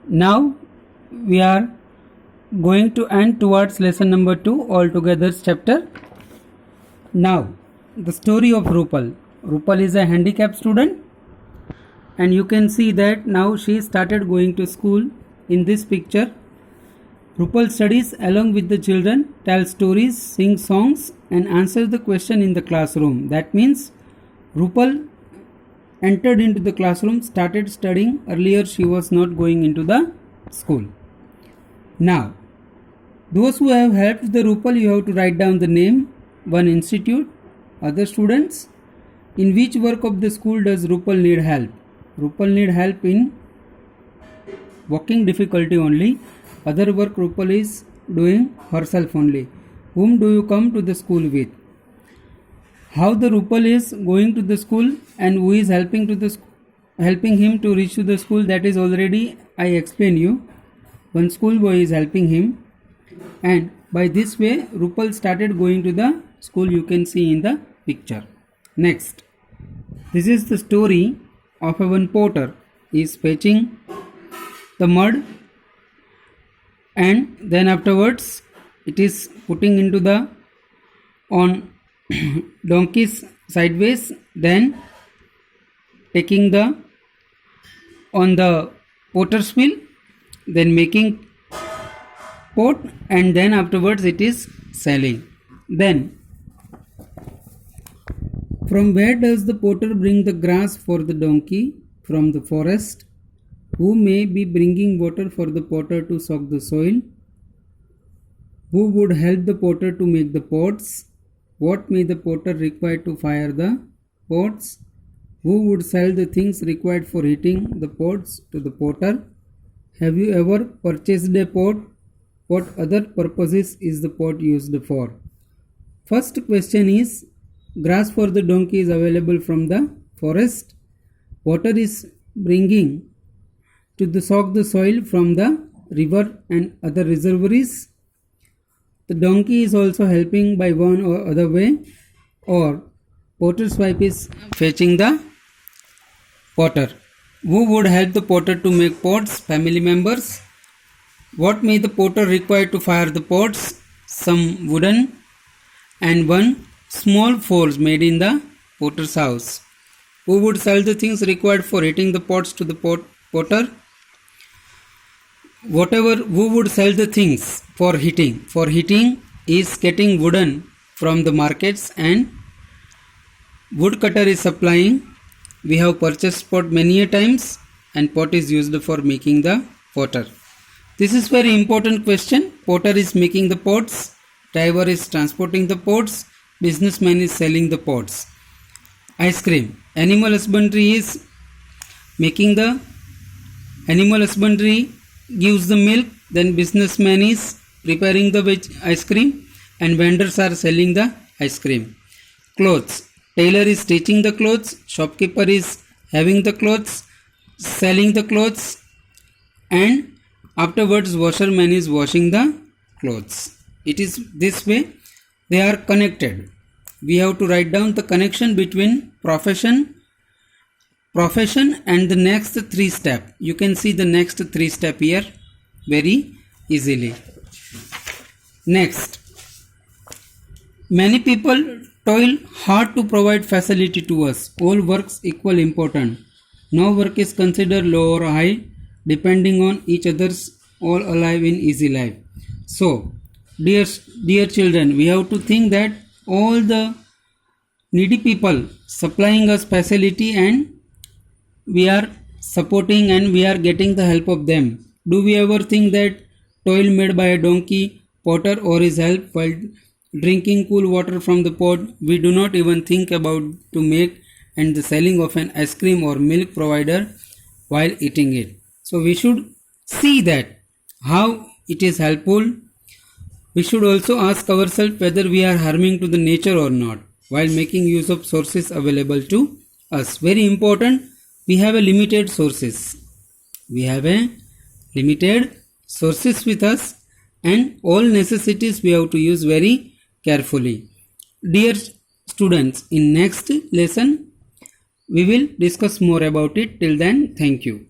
Now we are going to end towards lesson number 2 altogether chapter. Now the story of Rupal. Rupal is a handicapped student, and you can see that now she started going to school. In this picture, Rupal studies along with the children, tells stories, sings songs and answers the question in the classroom. That means Rupal entered into the classroom, started studying. Earlier she was not going into the school. Now, those who have helped the Rupal, you have to write down the name, one institute, other students. In which work of the school does Rupal need help? Rupal need help in walking difficulty only. Other work Rupal is doing herself only. Whom do you come to the school with? How the Rupal is going to the school and who is helping him to reach to the school, that is already I explained you. One schoolboy is helping him, and by this way Rupal started going to the school. You can see in the picture. Next, this is the story of a one potter. He is fetching the mud, and then afterwards it is putting into the on donkeys sideways, then taking the on the potter's wheel, then making pot, and then afterwards it is selling. Then from where does the potter bring the grass for the donkey? From the forest. Who may be bringing water for the potter to soak the soil? Who would help the potter to make the pots? What may the potter require to fire the pots? Who would sell the things required for heating the pots to the potter? Have you ever purchased a pot? What other purposes is the pot used for? First question is, grass for the donkey is available from the forest. Water is bringing to soak the soil from the river and other reservoirs. The donkey is also helping by one or other way, or potter's wife is fetching the potter. Who would help the potter to make pots? Family members. What may the potter require to fire the pots? Some wooden and one small forge made in the potter's house. Who would sell the things required for heating the pots to the potter? Who would sell the things for heating? For heating is getting wooden from the markets, and woodcutter is supplying. We have purchased pot many a times, and pot is used for making the potter. This is very important question. Potter is making the pots, driver is transporting the pots, businessman is selling the pots. Ice cream. Animal husbandry is making the animal husbandry gives the milk, then businessman is preparing the ice cream, and vendors are selling the ice cream. Clothes. Tailor is stitching the clothes, shopkeeper is having the clothes, selling the clothes, and afterwards washerman is washing the clothes. It is this way they are connected. We have to write down the connection between profession and the next 3 steps. You can see the next 3 steps here very easily. Next, many people toil hard to provide facility to us. All works equal important. No work is considered low or high, depending on each other's, all alive in easy life. So, dear children, we have to think that all the needy people supplying us facility, and we are supporting and we are getting the help of them. Do we ever think that toil made by a donkey, potter, or his help while drinking cool water from the pot? We do not even think about to make and the selling of an ice cream or milk provider while eating it. So we should see that how it is helpful. We should also ask ourselves whether we are harming to the nature or not while making use of sources available to us. Very important. We have a limited sources. We have a limited sources with us, and all necessities we have to use very carefully. Dear students, in next lesson we will discuss more about it. Till then, thank you.